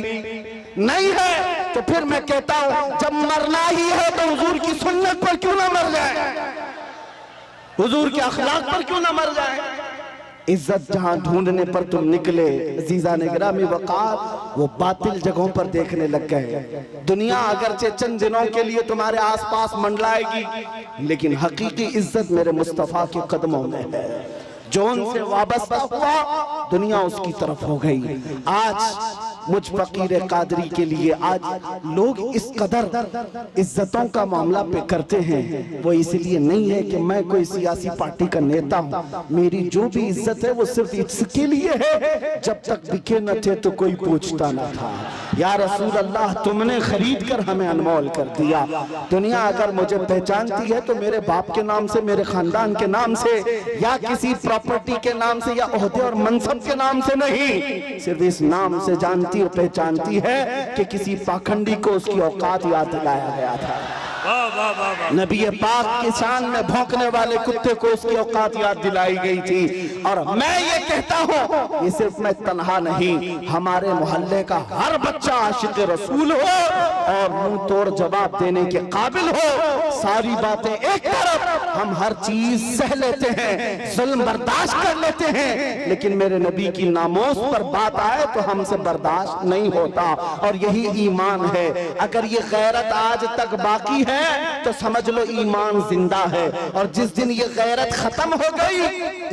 S1: नहीं है। तो फिर मैं कहता हूं, जब मरना ही है तो हुजूर की सुन्नत पर क्यों ना मर जाए, हुजूर के अखलाक पर क्यों ना मर जाए। इज्जत जहां ढूंढने पर तुम निकले अज़ीज़ान गिरामी वक़ार, वो बातिल जगहों पर देखने लग गए। दुनिया अगरचे चंद दिनों के लिए तुम्हारे आसपास मंडलाएगी, लेकिन हकीकी इज्जत मेरे मुस्तफ़ा के कदमों में है। जो उनसे वाबस्ता हुआ, दुनिया उसकी तरफ हो गई। आज मुझ फकीर कादरी के लिए आज लोग इस कदर इज्जतों का मामला पे करते हैं, वो इसलिए नहीं है कि मैं कोई सियासी पार्टी का नेता हूँ। मेरी जो भी इज्जत है वो सिर्फ इसके लिए है, जब तक बिके न थे तो कोई पूछता न था। या रसूल अल्लाह, तुमने खरीद कर हमें अनमोल कर दिया। दुनिया अगर मुझे पहचानती है तो मेरे बाप के नाम से, मेरे खानदान के नाम से, या किसी प्रॉपर्टी के नाम से, या ओहदे और मनसब के नाम से नहीं, सिर्फ इस नाम से जानती जानती और पहचानती है कि किसी पाखंडी को उसकी औकात याद दिलाया गया था। नबी पाक की शान में भौंकने वाले कुत्ते को उसकी औकात याद दिलाई गई थी। और मैं ये कहता हूँ, ये सिर्फ मैं तन्हा नहीं, हमारे मोहल्ले का हर बच्चा आशिक रसूल हो और मुंह तोड़ जवाब देने के काबिल हो। सारी बातें एक तरफ, हम हर चीज सह लेते हैं, जुल्म बर्दाश्त कर लेते हैं, लेकिन मेरे नबी की नामोस पर बात आए तो हमसे बर्दाश्त नहीं होता। और यही ईमान है। अगर ये गैरत आज तक बाकी है तो समझ लो ईमान जिंदा है। और जिस दिन ये गैरत खत्म हो गई,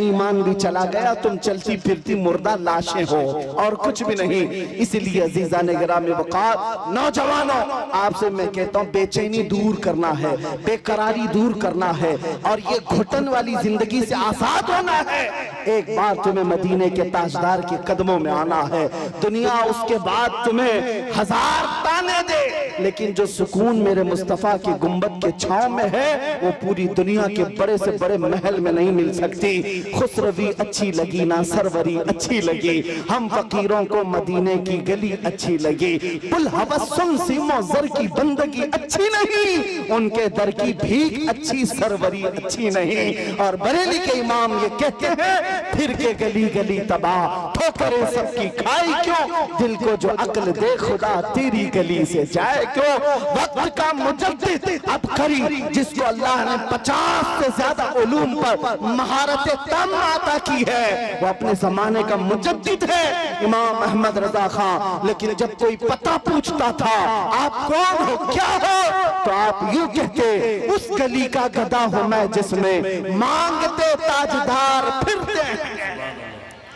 S1: ईमान भी चला गया, तुम चलती फिरती मुर्दा लाशें हो और कुछ भी नहीं। इसलिए अजीजान गिरामी वक़ार, नौजवानों, आपसे मैं कहता हूँ, बेचैनी दूर करना है, बेकरारी दूर करना है और ये घुटन वाली जिंदगी से आजाद होना है। एक बार तुम्हें मदीने के ताजदार के कदमों में आना है। दुनिया उसके बाद तुम्हें हजार ताने दे, लेकिन जो सुकून मेरे मुस्तफा के गुंबद के छांव में है, वो पूरी दुनिया के बड़े से बड़े महल में नहीं मिल सकती। खुसरवी अच्छी लगी ना सरवरी अच्छी लगी, हम फकीरों को मदीने की गली अच्छी लगी। पुल हवस सुन सीमो जर की बंदगी अच्छी नहीं, उनके दर की भीख अच्छी सरवरी अच्छी नहीं। और बरेली के इमाम ये कहते हैं, फिर के गली गली तबाह ठोकरें सबकी खाई क्यों, दिल को जो अक्ल दे खुदा तेरी गली से जाए क्यों। वक्त का मुजद्दिद अब करी, जिसको अल्लाह ने 50 से ज्यादा उलूम पर महारत तम अता की है, वो अपने जमाने का मुजद्दिद है, इमाम अहमद रजा खान। लेकिन जब कोई पता पूछता था, आप कौन हो, क्या हो, तो आप यूं कहते, उस गली का गधा हूं मैं जिसमें मांगते ताजदार फिरते हैं।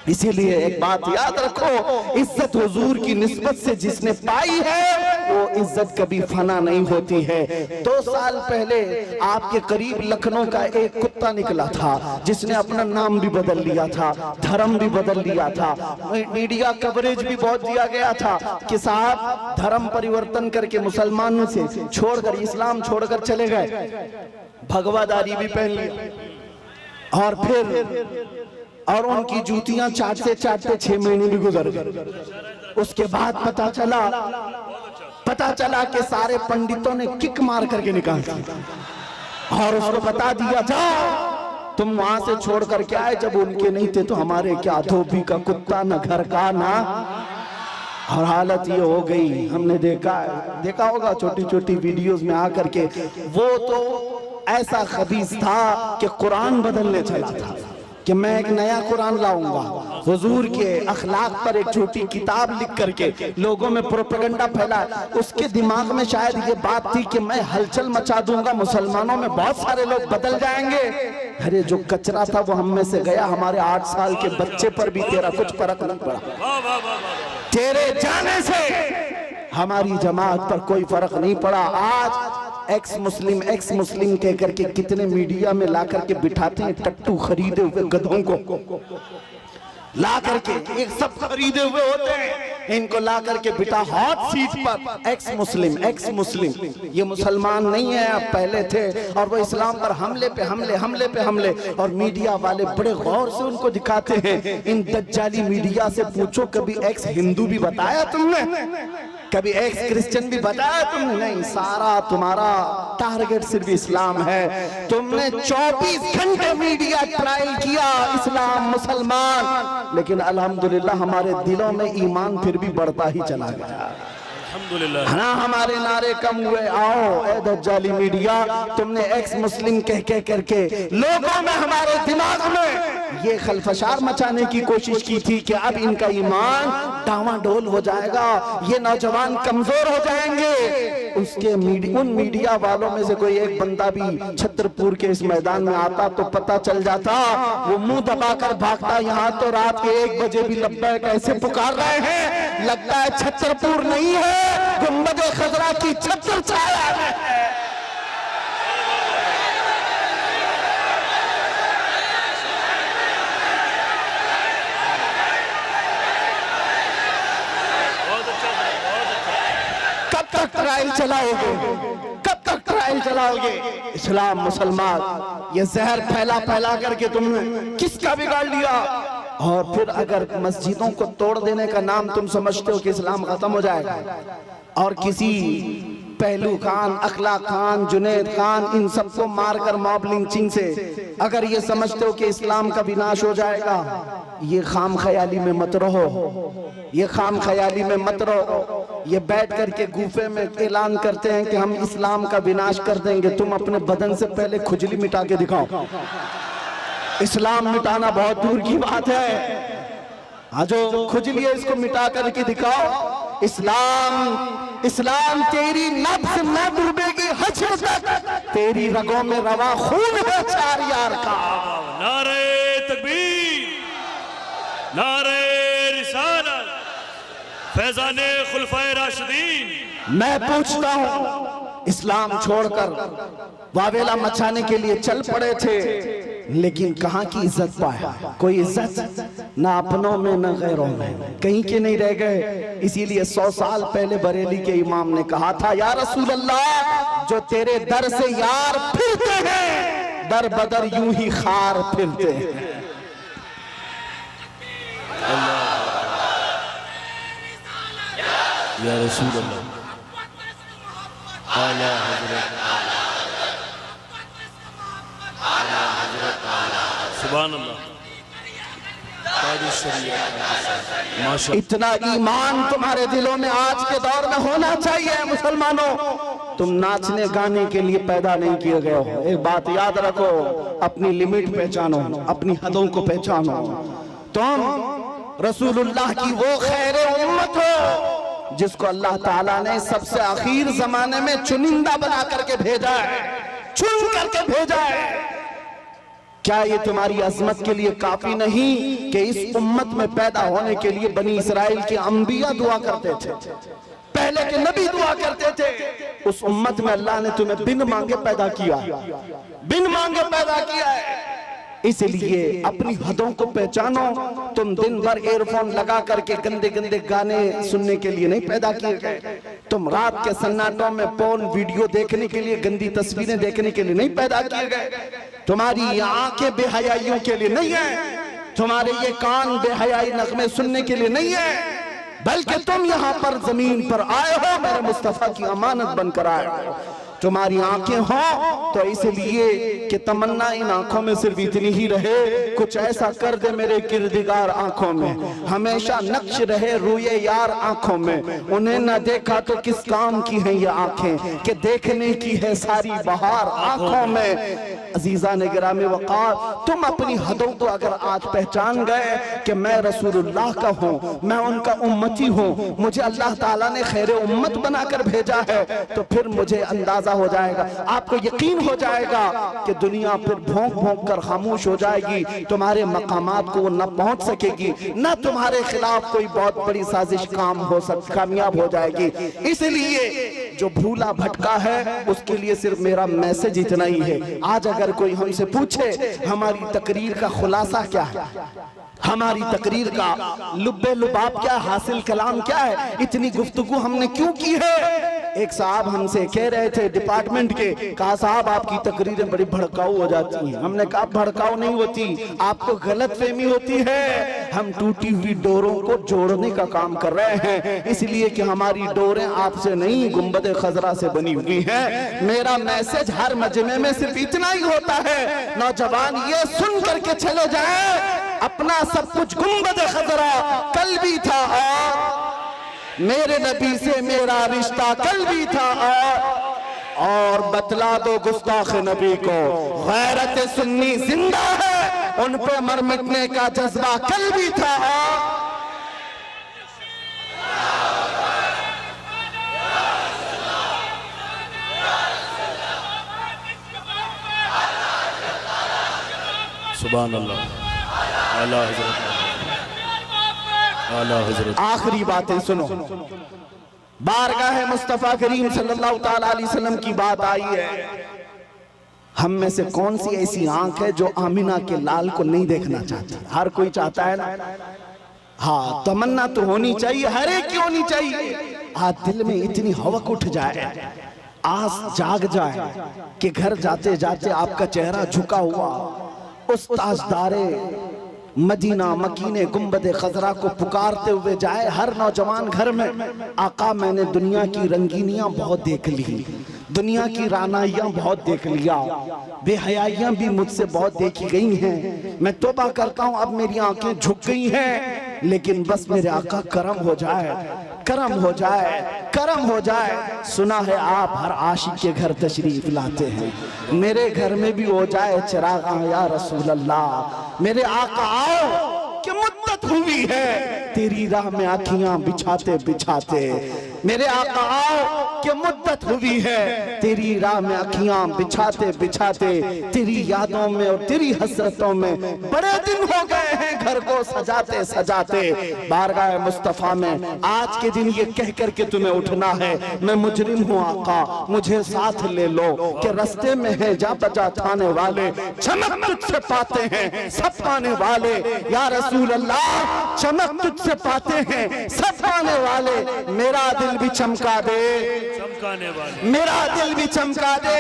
S1: इसीलिए एक बात याद रखो, इज्जत हुजूर की निस्बत से जिसने पाई है, वो इज्जत कभी फना नहीं होती है। 2 साल पहले आपके करीब लखनऊ का एक कुत्ता निकला था, जिसने अपना नाम भी बदल लिया था, धर्म भी बदल लिया था, मीडिया कवरेज भी बहुत दिया गया था कि साहब धर्म परिवर्तन करके मुसलमानों से छोड़कर इस्लाम छोड़कर चले गए, भगवादारी भी पहन ली और फिर और उनकी जूतियां चाटते चाटते 6 महीने भी गुजर गए। उसके बाद पता चला कि सारे पंडितों ने किक मार करके निकाल दिया और उसको बता दिया, जाओ तुम वहां से छोड़ करके आए, जब उनके नहीं थे तो हमारे क्या, धोबी का कुत्ता न घर का ना। और हालत ये हो गई, हमने देखा होगा छोटी छोटी वीडियोस में आकर के, वो तो ऐसा खबीस था कि कुरान बदलने चला था कि मैं एक नया कुरान लाऊंगा, हुजूर के अखलाक पर एक छोटी किताब लिख करके लोगों में प्रोपेगेंडा फैला। उसके दिमाग में शायद ये बात थी कि मैं हलचल मचा दूंगा, मुसलमानों में बहुत सारे लोग बदल जाएंगे। अरे जो कचरा था वो हम में से गया, हमारे 8 साल के बच्चे पर भी तेरा कुछ फर्क नहीं पड़ा, तेरे जाने से हमारी जमात पर कोई फर्क नहीं पड़ा। आज एक्स मुस्लिम कह करके कितने मीडिया में ला करके बिठाते हैं, टट्टू खरीदे हुए गधों को ला करके, एक सब खरीदे हुए होते हैं, इनको ला करके बिठा हॉट सीट पर, एक्स मुस्लिम। ये मुसलमान नहीं है, अब पहले थे, और वो इस्लाम पर हमले पे हमले। और मीडिया वाले बड़े गौर से उनको दिखाते हैं। इन दज्जाली मीडिया से पूछो, कभी एक्स हिंदू भी बताया तुमने, कभी एक्स क्रिश्चियन भी बताया तुमने? नहीं, सारा तुम्हारा टारगेट सिर्फ इस्लाम है। तुमने 24 घंटे मीडिया ट्रायल किया, इस्लाम मुसलमान, लेकिन अल्हम्दुलिल्लाह हमारे दिलों में ईमान फिर भी बढ़ता ही चला गया। हाँ, हमारे नारे कम हुए। आओ ए दज्जाली मीडिया, तुमने एक्स मुस्लिम कह करके लोगों में, हमारे दिमाग में ये खलफशार मचाने की कोशिश की थी कि अब इनका ईमान डावाडोल हो जाएगा, ये नौजवान कमजोर हो जाएंगे। उसके उन मीडिया वालों में से कोई एक बंदा भी छतरपुर के इस मैदान में आता तो पता चल जाता, वो मुंह दबाकर भागता, यहाँ तो रात के 1 बजे भी लब्बैक कैसे पुकार रहे हैं, लगता है छतरपुर नहीं है, गुंबद खजरा की छत्र छाया है। कब तक ट्रायल चलाओगे? इस्लाम मुसलमान, ये जहर फैला करके तुमने किसका बिगाड़ लिया? और फिर अगर मस्जिदों को तोड़ देने का नाम तुम समझते हो कि इस्लाम खत्म हो जाएगा, और किसी पहलू खान, अखला खान, जुनैद खान, इन सबको मारकर मॉब लिंचिंग से अगर ये समझते हो कि इस्लाम का विनाश हो जाएगा, ये खाम ख्याली में मत रहो, ये खाम ख्याली में मत रहो। ये बैठ करके गुफे में ऐलान करते हैं कि हम इस्लाम का विनाश कर देंगे। तुम अपने बदन से पहले खुजली मिटा के दिखाओ। इस्लाम मिटाना बहुत दूर की बात है। हाँ, जो खुजली है इसको मिटा करके दिखाओ। इस्लाम तेरी नफ्स न डूबेगी हश्र तक, तेरी रगों में रवा खून है चार यार का।
S2: नारे तकबीर, नारे रिसालत, फैज़ाने खुलफाए राशिदीन।
S1: मैं पूछता हूँ, इस्लाम छोड़कर वावेला मचाने के लिए चल पड़े थे, लेकिन कहाँ की इज्जत पाया? कोई इज्जत ना अपनों में न गैरों में, कहीं के नहीं रह गए। इसीलिए 100 साल पहले बरेली के इमाम ने कहा था, या रसूल अल्लाह, जो तेरे दर से यार फिरते हैं, दर बदर यूं ही खार फिरते हैं।
S2: या रसूल अल्लाह, आला हज़रत, सुभान अल्लाह।
S1: इतना ईमान तुम्हारे दिलों में आज के दौर में होना चाहिए। मुसलमानों, तुम नाचने गाने के लिए पैदा नहीं किए गए हो। एक बात याद रखो, अपनी लिमिट पहचानो, अपनी हदों को पहचानो। तुम रसूलुल्लाह की वो खैर उम्मत हो जिसको अल्लाह ताला ने सबसे आखिर जमाने में चुनिंदा बना करके भेजा है, चुन करके भेजा है। क्या ये तुम्हारी अजमत के लिए काफी नहीं कि इस उम्मत में पैदा होने के लिए बनी इसराइल के अंबिया दुआ करते थे, पहले के नबी दुआ करते थे? उस उम्मत में अल्लाह ने तुम्हें बिन मांगे पैदा किया, बिन मांगे पैदा किया है। इसलिए अपनी हदों को पहचानो। तुम दिन भर एयरफोन लगा करके गंदे गंदे गाने सुनने के लिए नहीं पैदा किए गए। तुम रात के सन्नाटों में पोर्न वीडियो देखने के लिए, गंदी तस्वीरें देखने के लिए नहीं पैदा किए गए। तुम्हारी ये आंखें बेहयाइयों के लिए नहीं है, तुम्हारे ये कान बेहयाई नगमे सुनने के लिए नहीं है, बल्कि तुम यहाँ पर जमीन पर आए हो, मेरे मुस्तफा की अमानत बनकर आए हो। तुम्हारी आंखें हो तो इसलिए कि तमन्ना इन आंखों में सिर्फ इतनी ही रहे, कुछ ऐसा कर दे मेरे किरदिगार आंखों में, हमेशा नक्श रहे रूए यार आंखों में। उन्हें न देखा तो किस काम की हैं ये आंखें, कि देखने की है सारी बहार आंखों में। अजीजा ने गिरामी वक़ार, तुम अपनी हदों को अगर आज पहचान गए कि मैं रसूलुल्लाह का हूँ, मैं उनका उम्मती हूँ, मुझे अल्लाह ताला ने खैर उम्मत बनाकर भेजा है, तो फिर मुझे अंदाजा हो जाएगा, आपको यकीन हो जाएगा कि दुनिया फिर भौंक भौंक कर खामोश हो जाएगी। तुम्हारे मकामात को वो न पहुंच सकेगी, न तुम्हारे खिलाफ कोई बहुत बड़ी साजिश कामयाब हो जाएगी। इसलिए जो भूला भटका है उसके लिए सिर्फ मेरा मैसेज इतना ही है। आज अगर कोई हमसे पूछे हमारी तकरीर का खुलासा क्या है, हमारी तकरीर का लुब्बे लुबाब क्या, हासिल कलाम क्या है, इतनी गुफ्तगू हमने क्यों की है? एक साहब हमसे कह रहे थे डिपार्टमेंट के, कहा साहब आपकी तकरीरें बड़ी भड़काऊ हो जाती हैं। हमने कहा भड़काऊ नहीं होती, आपको गलत फहमी होती है। हम टूटी हुई डोरों को जोड़ने का काम कर रहे हैं, इसलिए कि हमारी डोरें आपसे नहीं गुंबद खजरा से बनी हुई हैं। मेरा मैसेज हर मजमे में सिर्फ इतना ही होता है, नौजवान ये सुन करके चले जाए, अपना सब कुछ गुंबद खजरा कल भी था और मेरे नबी से मेरा रिश्ता कल भी था, और बतला दो गुस्ताख नबी को गैरत सुन्नी जिंदा है, उन पे मर मिटने का जज्बा कल भी था।
S2: सुभान अल्लाह, आला हज़रत, आला हज़रत।
S1: आखिरी बातें सुनो, बारगाह मुस्तफा करीम सल्लल्लाहु ताला अलैहि वसल्लम की बात आई है। हम में से कौन सी ऐसी आंख है जो आमिना के लाल को नहीं देखना चाहती? हर कोई चाहता है ना? हाँ, तमन्ना तो होनी चाहिए, हर एक की होनी चाहिए। आज दिल में इतनी हवक उठ जाए, आस जाग जाए कि घर जाते जाते आपका चेहरा झुका हुआ उस ताजदारे मदीना मकीने गुंबदे खजरा को पुकारते हुए जाए हर नौजवान घर में, आका मैंने दुनिया की रंगीनियां बहुत देख ली, दुनिया की रानाइयां बहुत देख लिया, बेहयाइयां भी मुझसे बहुत देखी गई हैं, मैं तौबा करता हूं अब मेरी आंखें झुक गई हैं, लेकिन बस मेरे आका करम हो जाए, करम हो जाए, करम हो जाए। सुना है आप हर आशिक के घर तशरीफ लाते हैं, मेरे घर में भी हो जाए चिरागा या रसूल अल्लाह। मेरे आका आओ कि मुद्दत हुई है तेरी राह में आँखियां बिछाते बिछाते, मेरे आका आओ कि मुद्दत हुई है तेरी राह में आँखियां बिछाते बिछाते, तेरी यादों में और तेरी हसरतों में बड़े दिन हो गए हैं घर को सजाते सजाते। बारगाह मुस्तफा में आज के दिन ये कह कर के तुम्हें उठना है, मैं मुजरिम हूँ आका मुझे साथ ले लो, कि रास्ते में है जा बजा थाने वाले, चमक तुझसे पाते हैं सब पाने वाले, या रसूल अल्लाह चमक तुझसे पाते हैं सब पाने वाले, मेरा दिल भी चमका दे,
S2: चमकाने वाले,
S1: मेरा दिल भी चमका दे,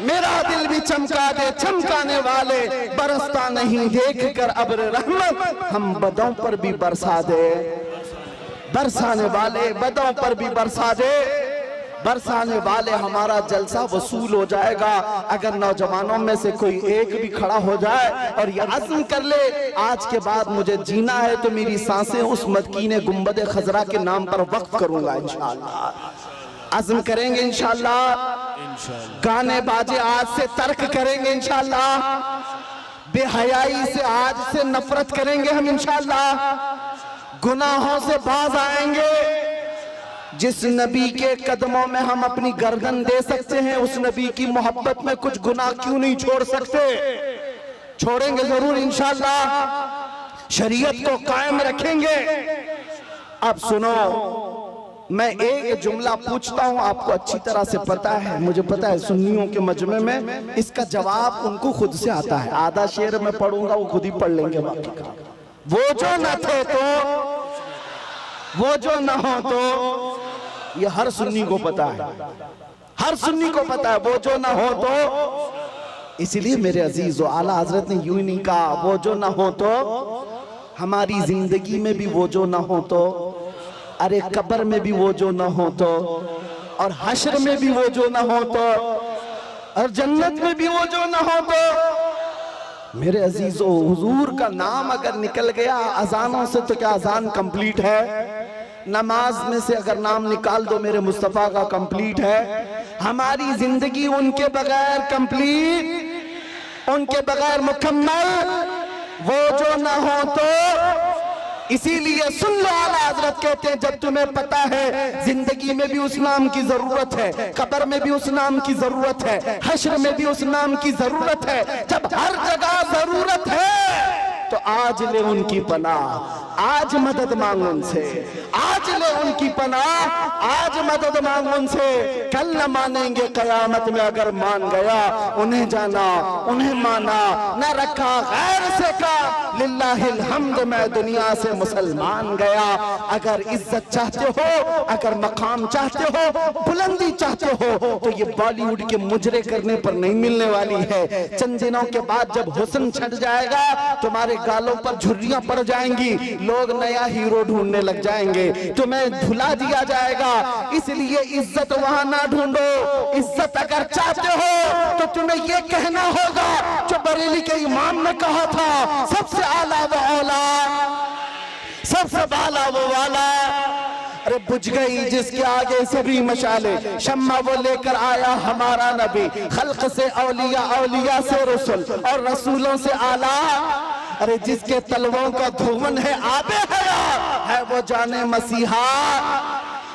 S1: मेरा दिल भी चमका दे, चमकाने वाले। बरसता नहीं देख कर अब्र रहमत, हम बदों पर भी बरसा दे, बरसाने वाले बदों पर भी बरसा दे, बरसाने वाले। हमारा जलसा वसूल हो जाएगा अगर नौजवानों में से कोई एक भी खड़ा हो जाए और ये अज़्म कर ले आज के बाद मुझे जीना है तो मेरी सांसें उस मदकीने गुंबदे खजरा के नाम पर वक्फ करूंगा इंशाअल्लाह। अज़्म करेंगे इंशाअल्लाह, गाने बाजे आज से तर्क करेंगे इंशाअल्लाह, बेहयाई से आज से नफरत करेंगे हम इंशाअल्लाह, गुनाहों से बाज आएंगे। जिस नबी के कदमों में हम अपनी गर्दन दे सकते हैं उस नबी की मोहब्बत में कुछ गुनाह क्यों नहीं छोड़ सकते, छोड़ेंगे जरूर इंशाअल्लाह, शरीयत को कायम रखेंगे। अब सुनो, मैं एक जुमला पूछता हूं, आपको अच्छी तरह से पता है, मुझे पता है सुन्नियों के मजमे में इसका जवाब उनको खुद से आता है, आधा शेर मैं पढ़ूंगा वो खुद ही पढ़ लेंगे बाकी का। वो जो न थे तो, वो जो न हो तो, ये हर सुन्नी को पता है, हर सुन्नी को पता है वो जो ना हो तो। इसलिए मेरे अजीज आला हजरत ने यूं ही नहीं कहा वो जो ना हो तो, हमारी जिंदगी में भी वो जो ना हो तो, अरे कब्र में भी वो जो ना हो तो, और हश्र में भी वो जो ना हो तो, और जन्नत में भी वो जो ना हो तो। मेरे अजीजों हुजूर का नाम अगर निकल गया अजानों से तो क्या अजान कंप्लीट है, नमाज में से अगर नाम निकाल दो मेरे मुस्तफा का कंप्लीट है। हमारी जिंदगी उनके बगैर कंप्लीट, उनके बगैर मुकम्मल, वो जो ना हो तो। इसीलिए सुन लो, आला हजरत कहते हैं जब तुम्हें पता है जिंदगी में भी उस नाम की जरूरत है, कब्र में भी उस नाम की जरूरत है, हश्र में भी उस नाम की जरूरत है, जब हर जगह जरूरत है तो आज ले उनकी पनाह, आज मदद मांग उनसे, आज ले उनकी पनाह, आज मदद मांग उनसे। कल न मानेंगे कयामत में अगर मान गया, उन्हें जाना उन्हें माना, न रखा गैर से का, लिल्लाहिल हम्द मैं दुनिया से मुसलमान गया। अगर इज्जत चाहते हो, अगर मकाम चाहते हो, बुलंदी चाहते हो तो ये बॉलीवुड के मुजरे करने पर नहीं मिलने वाली है। चंद दिनों के बाद जब हुस्न छट जाएगा तुम्हारे गालों पर झुर्रियां पड़ जाएंगी, लोग नया हीरो ढूंढने लग जाएंगे, तुम्हें भुला दिया जाएगा। इसलिए इज्जत वहां ना ढूंढो, इज्जत अगर चाहते हो तो तुम्हें ये कहना होगा जो बरेली के इमाम ने कहा था, सबसे आला वो औला, सबसे बाला वो वाला। अरे बुझ गई जिसके आगे सभी मशाले, शम्मा वो लेकर आया हमारा नबी, खल्क से औलिया, औलिया से रसूल और रसूलों से आला। अरे जिसके तलवों का धुवन है आबे हयात, है वो जाने मसीहा।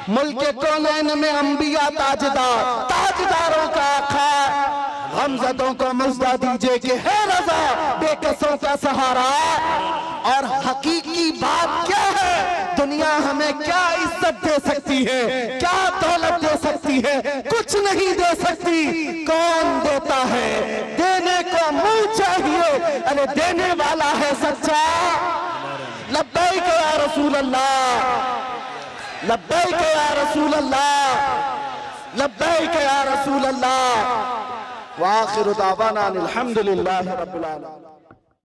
S1: मुल्क कौनैन में अंबिया ताजदार, ताजदारों का आका, गमज़दों को मज़दा दीजिए कि है रज़ा, बेकसों का सहारा। और हकीकी बात क्या है, दुनिया हमें क्या इज्जत दे सकती है, क्या दौलत दे सकती है, कुछ नहीं दे सकती। कौन देता है, देने को मुंह चाहिए, अरे देने वाला है सच्चा। लब्बैक या रसूल अल्लाह, लब्बैक या रसूल अल्लाह, लब्बैक या रसूल अल्लाह। व आखिरु दावाना अनिल हम्दुलिल्लाहि रब्बिल आलमीन।